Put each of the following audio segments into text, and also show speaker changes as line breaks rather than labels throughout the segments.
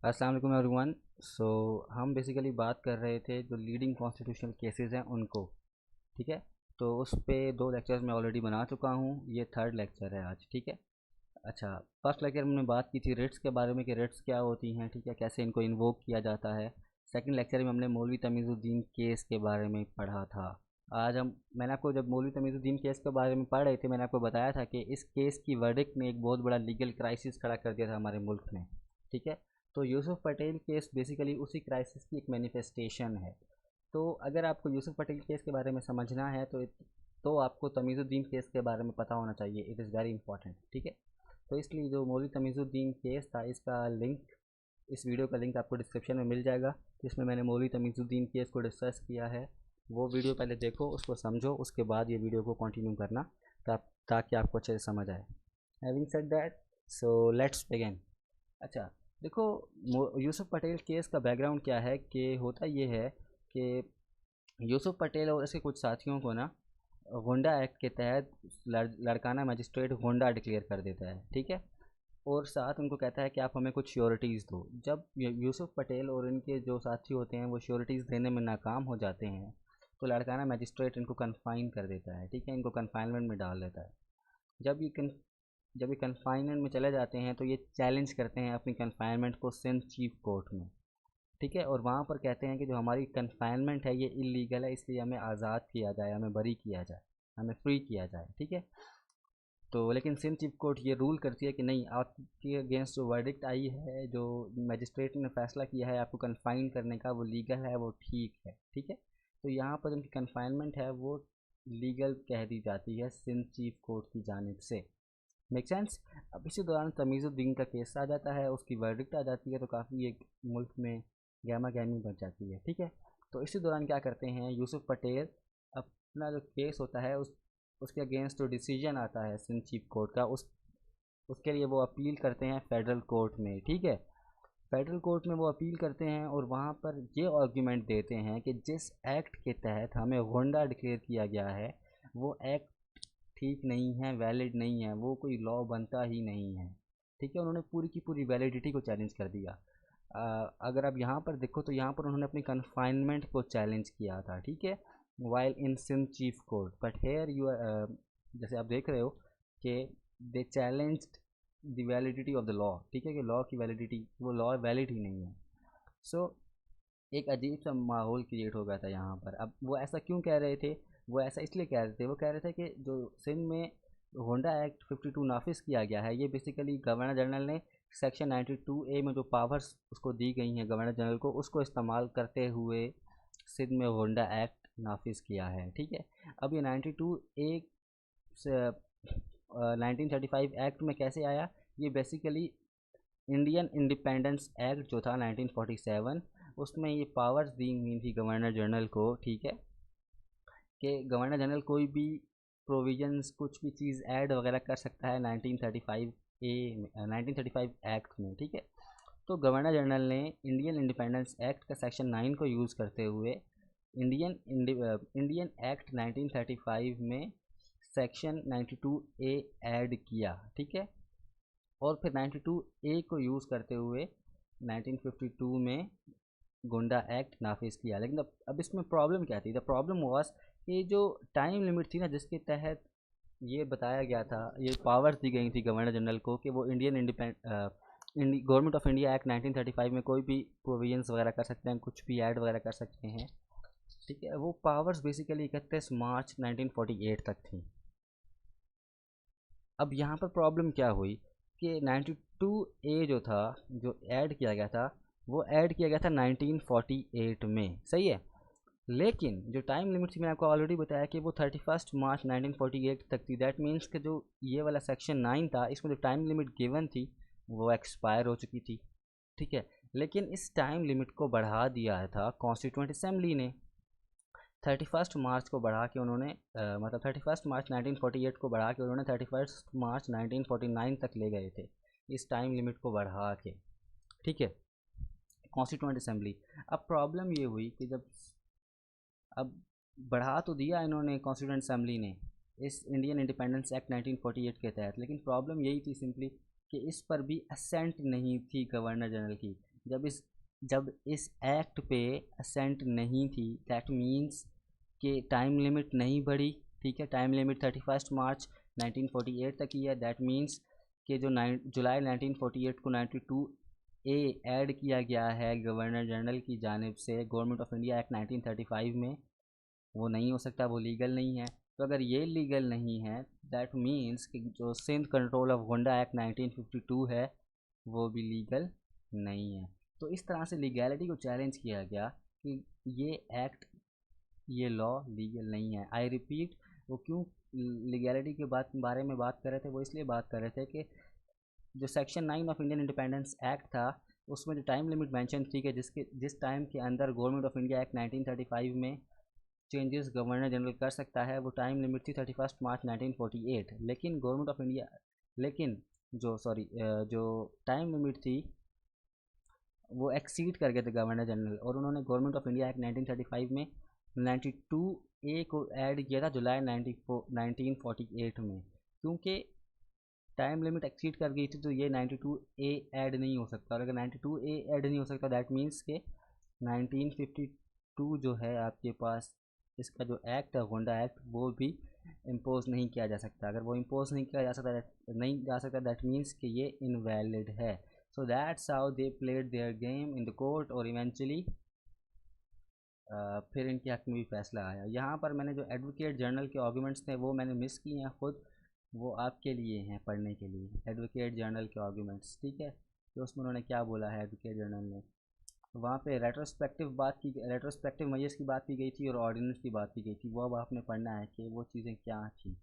अस्सलाम वालेकुम एवरीवन। सो हम बेसिकली बात कर रहे थे जो लीडिंग कॉन्स्टिट्यूशनल केसेस हैं उनको। ठीक है, तो उस पे 2 लेक्चर्स मैं ऑलरेडी बना चुका हूँ, ये थर्ड लेक्चर है आज। ठीक है, अच्छा, फर्स्ट लेक्चर में हमने बात की थी रिट्स के बारे में कि रिट्स क्या होती हैं, ठीक है, कैसे इनको इन्वोक किया जाता है। सेकंड लेक्चर में हमने मौलवी तमीज़ुद्दीन केस के बारे में पढ़ा था। आज मैंने आपको जब मौलवी तमीज़ुद्दीन केस के बारे में पढ़ रहे थे, मैंने आपको बताया था कि इस केस की वर्डिक्ट ने एक बहुत बड़ा लीगल क्राइसिस खड़ा कर दिया था हमारे मुल्क में। ठीक है, तो यूसुफ पटेल केस बेसिकली उसी क्राइसिस की एक मैनिफेस्टेशन है। तो अगर आपको यूसुफ पटेल केस के बारे में समझना है तो आपको तमीज़ुद्दीन केस के बारे में पता होना चाहिए। It is very important. ठीक है, तो इसलिए जो मौलवी तमीज़ुद्दीन केस था, इसका लिंक, इस वीडियो का लिंक आपको डिस्क्रिप्शन में मिल जाएगा, जिसमें मैंने मौलवी तमीज़ुद्दीन केस को डिस्कस किया है। वो वीडियो पहले देखो, उसको समझो, उसके बाद ये वीडियो को कंटिन्यू करना ताकि आपको अच्छे से समझ आए। Having said that, so let's begin. अच्छा, देखो, यूसुफ पटेल केस का बैकग्राउंड क्या है कि होता ये है कि यूसुफ पटेल और इसके कुछ साथियों को ना गोंडा एक्ट के तहत लड़काना मजिस्ट्रेट गोंडा डिक्लेयर कर देता है। ठीक है, और साथ उनको कहता है कि आप हमें कुछ श्योरिटीज़ दो। जब यूसुफ पटेल और इनके जो साथी होते हैं वो श्योरिटीज़ देने में नाकाम हो जाते हैं, तो लड़काना मजिस्ट्रेट इनको कन्फाइन कर देता है। ठीक है, इनको कन्फाइनमेंट में डाल देता है। जब ये जब ये कन्फाइनमेंट में चले जाते हैं तो ये चैलेंज करते हैं अपनी कन्फाइनमेंट को सिंध चीफ कोर्ट में। ठीक है, और वहाँ पर कहते हैं कि जो हमारी कन्फाइनमेंट है ये इलीगल है, इसलिए हमें आज़ाद किया जाए, हमें बरी किया जाए, हमें फ्री किया जाए। ठीक है, तो लेकिन सिंध चीफ कोर्ट ये रूल करती है कि नहीं, आपके अगेंस्ट जो वर्डिक्ट आई है, जो मजिस्ट्रेट ने फैसला किया है आपको कन्फाइन करने का, वो लीगल है, वो ठीक है। ठीक है, तो यहाँ पर उनकी कन्फाइनमेंट है वो लीगल कह दी जाती है सिंध चीफ कोर्ट की जानिब से। Make sense. अब इसी दौरान तमीज़ुद्दीन का केस आ जाता है, उसकी वर्डिक्ट आ जाती है, तो काफ़ी एक मुल्क में गहमा गहमी बढ़ जाती है। ठीक है, तो इसी दौरान क्या करते हैं यूसुफ पटेल, अपना जो केस होता है उसके अगेंस्ट जो डिसीजन आता है सिंध चीफ कोर्ट का, उसके लिए वो अपील करते हैं फेडरल कोर्ट में। ठीक है, फेडरल कोर्ट में वो अपील करते हैं और वहाँ पर ये आर्ग्यूमेंट देते हैं कि जिस एक्ट के तहत हमें गोंडा डिक्लेयर किया गया है वो एक्ट ठीक नहीं है, वैलिड नहीं है, वो कोई लॉ बनता ही नहीं है। ठीक है, उन्होंने पूरी की पूरी वैलिडिटी को चैलेंज कर दिया। अगर आप यहाँ पर देखो तो यहाँ पर उन्होंने अपनी कन्फाइनमेंट को चैलेंज किया था। ठीक है, while in Sindh chief court, but here you जैसे आप देख रहे हो कि they challenge the validity of the law. ठीक है, कि लॉ की वैलिडिटी, वो लॉ वैलिड ही नहीं है। सो एक अजीब सा माहौल क्रिएट हो गया था यहाँ पर। अब वो ऐसा क्यों कह रहे थे? वो ऐसा इसलिए कह रहे थे, वो कह रहे थे कि जो सिंध में होंडा एक्ट 52 नाफिज किया गया है, ये बेसिकली गवर्नर जनरल ने सेक्शन 92A में जो पावर्स उसको दी गई हैं गवर्नर जनरल को, उसको इस्तेमाल करते हुए सिंध में होंडा एक्ट नाफिज किया है। ठीक है, अब ये 92A से 1935 एक्ट में कैसे आया? ये बेसिकली इंडियन इंडिपेंडेंस एक्ट जो था 1947, उसमें ये पावर्स दी हुई थी गवर्नर जनरल को। ठीक है, कि गवर्नर जनरल कोई भी प्रोविजंस, कुछ भी चीज़ ऐड वगैरह कर सकता है 1935 एक्ट में। ठीक है, तो गवर्नर जनरल ने इंडियन इंडिपेंडेंस एक्ट का सेक्शन 9 को यूज़ करते हुए इंडियन एक्ट 1935 में सेक्शन 92A ऐड किया। ठीक है, और फिर 92A को यूज़ करते हुए 1952 में गुंडा एक्ट नाफिज किया। लेकिन अब इसमें प्रॉब्लम क्या थी? द प्रॉब्लम वाज कि जो टाइम लिमिट थी ना, जिसके तहत ये बताया गया था, ये पावर्स दी गई थी गवर्नर जनरल को कि वो Indian government of India act 1935 में कोई भी प्रोविजंस वगैरह कर सकते हैं, कुछ भी ऐड वगैरह कर सकते हैं। ठीक है, वो पावर्स बेसिकली 31 मार्च 1948 तक थी। अब यहाँ पर प्रॉब्लम क्या हुई कि 92A जो था, जो ऐड किया गया था, वो ऐड किया गया था 1948 में। सही है, लेकिन जो टाइम लिमिट थी मैंने आपको ऑलरेडी बताया कि वो 31 मार्च 1948 तक थी। दैट मीन्स कि जो ये वाला सेक्शन 9 था, इसमें जो टाइम लिमिट गिवन थी वो एक्सपायर हो चुकी थी। ठीक है, लेकिन इस टाइम लिमिट को बढ़ा दिया था कॉन्स्टिट्यूंट असेंबली ने। 31 मार्च को बढ़ा के उन्होंने मतलब 31 मार्च 1948 को बढ़ा के उन्होंने 31 मार्च 1949 तक ले गए थे, इस टाइम लिमिट को बढ़ा के। ठीक है, कॉन्स्टिट्यूंट असेंबली। अब प्रॉब्लम ये हुई कि जब अब बढ़ा तो दिया इन्होंने कॉन्स्टिट्यूंट असेंबली ने इस इंडियन इंडिपेंडेंस एक्ट 1948 के तहत, लेकिन प्रॉब्लम यही थी सिंपली कि इस पर भी असेंट नहीं थी गवर्नर जनरल की। जब इस एक्ट पे असेंट नहीं थी, दैट मीन्स कि टाइम लिमिट नहीं बढ़ी, ठीक है। टाइम लिमिट 31 मार्च 1948 तक ही है। दैट मीन्स कि जो जुलाई 1948 को 92A ऐड किया गया है गवर्नर जनरल की जानिब से गवर्नमेंट ऑफ इंडिया एक्ट 1935 में, वो नहीं हो सकता, वो लीगल नहीं है। तो अगर ये लीगल नहीं है, दैट मीन्स कि जो Sindh control of Gonda act 1952 है वो भी लीगल नहीं है। तो इस तरह से लीगैलिटी को चैलेंज किया गया कि ये एक्ट, ये लॉ लीगल नहीं है। आई रिपीट, वो क्यों लीगैलिटी के बारे में बात कर रहे थे, वो इसलिए बात कर रहे थे कि जो section 9 of Indian independence act था उसमें जो टाइम लिमिट मेंशन थी कि जिस टाइम के अंदर गवर्नमेंट ऑफ इंडिया एक्ट 1935 में चेंजेस गवर्नर जनरल कर सकता है, वो टाइम लिमिट थी 31 मार्च 1948। लेकिन गवर्नमेंट ऑफ इंडिया, लेकिन जो टाइम लिमिट थी वो एक्सीड कर गए थे गवर्नर जनरल, और उन्होंने गवर्नमेंट ऑफ इंडिया एक्ट 1935 में 92A को ऐड किया था जुलाई 1948 में। क्योंकि टाइम लिमिट एक्सीड कर गई थी तो ये 92A ऐड नहीं हो सकता, और अगर 92A ऐड नहीं हो सकता दैट मीन्स के 1952 जो है आपके पास, इसका जो एक्ट है गोंडा एक्ट, वो भी इम्पोज नहीं किया जा सकता। अगर वो इम्पोज नहीं जा सकता दैट मीन्स कि ये इनवैलिड है। So that's how they played their game in the court, और इवेंचुअली फिर इनके हक में भी फैसला आया। यहाँ पर मैंने जो एडवोकेट जनरल के आर्गूमेंट्स थे वो मैंने मिस किए हैं खुद, वो आपके लिए हैं पढ़ने के लिए, एडवोकेट जनरल के आर्गूमेंट्स, ठीक है। तो उसमें उन्होंने क्या बोला है एडवोकेट जनरल ने, वहाँ पे रेट्रोस्पेक्टिव मेजर्स की बात की गई थी और ऑर्डिनेंस की बात की गई थी। वो अब आपने पढ़ना है कि वो चीज़ें क्या थी,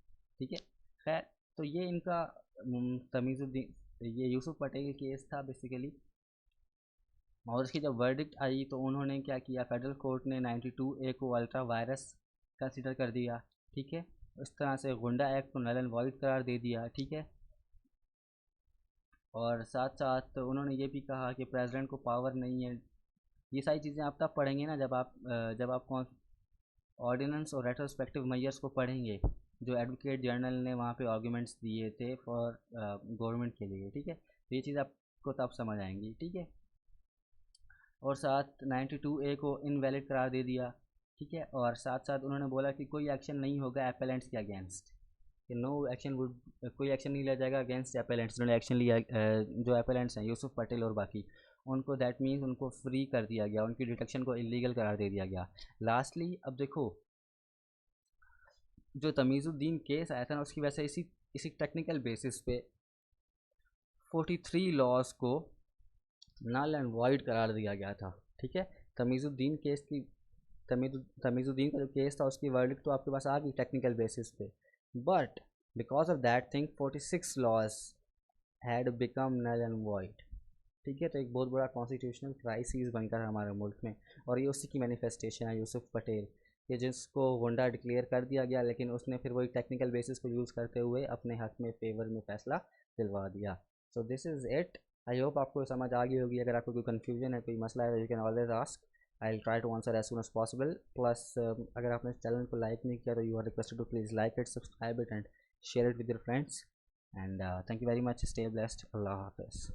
ठीक है। खैर, तो ये इनका तमीज़ुद्दीन, ये यूसुफ पटेल केस था बेसिकली। और उसकी जब वर्डिक्ट आई तो उन्होंने क्या किया, फेडरल कोर्ट ने 92A को अल्ट्रा वायरस कंसिडर कर दिया, ठीक है। इस तरह से गुंडा एक्ट को नल एंड वॉइड करार दे दिया, ठीक है। और साथ साथ उन्होंने ये भी कहा कि प्रेसिडेंट को पावर नहीं है। ये सारी चीज़ें आप तब पढ़ेंगे ना जब आप कौन ऑर्डिनेंस और रेट्रोस्पेक्टिव मेजर्स को पढ़ेंगे, जो एडवोकेट जनरल ने वहाँ पे आर्गूमेंट्स दिए थे फॉर गवर्नमेंट के लिए, ठीक है। तो ये चीज़ आपको तब समझ आएंगी, ठीक है। और साथ 92A को इनवैलिड करार दे दिया, ठीक है। और साथ साथ उन्होंने बोला कि कोई एक्शन नहीं होगा एपेलेंट्स के अगेंस्ट, कि नो एक्शन वुड, कोई एक्शन नहीं लिया जाएगा अगेंस्ट एपेलेंट्स। उन्होंने एक्शन लिया, जो एपेलेंट्स हैं यूसुफ पटेल और बाकी, उनको दैट मीन्स उनको फ्री कर दिया गया, उनकी डिटेक्शन को इलीगल करार दे दिया गया। लास्टली अब देखो, जो तमीज़ुद्दीन केस आया था ना, उसकी वजह से इसी टेक्निकल बेसिस पे 43 लॉज को नल एंड वॉइड करार दिया गया था, ठीक है। तमीज़ुद्दीन केस की तमीज़ुद्दीन का जो केस था उसकी वर्डिक्ट तो आपके पास आ गई टेक्निकल बेसिस पे, but because of that thing 46 laws had become null and void, ठीक है। तो एक बहुत बड़ा कॉन्स्टिट्यूशनल क्राइसिस बनकर हमारे मुल्क में, और ये उसी की मैनिफेस्टेशन है यूसुफ पटेल, कि जिसको गुंडा डिक्लेयर कर दिया गया लेकिन उसने फिर वही टेक्निकल बेसिस को यूज़ करते हुए अपने हक में फेवर में फैसला दिलवा दिया। So this is it. I hope आपको समझ आ गई होगी। अगर आपको कोई कन्फ्यूजन है, कोई मसला है, you can always ask, I will try to answer as soon as possible. Plus अगर आपने चैनल को लाइक नहीं किया तो you are requested to please like it, subscribe it and share it with your friends. And thank you very much, stay blessed, अल्लाह हाफिज़।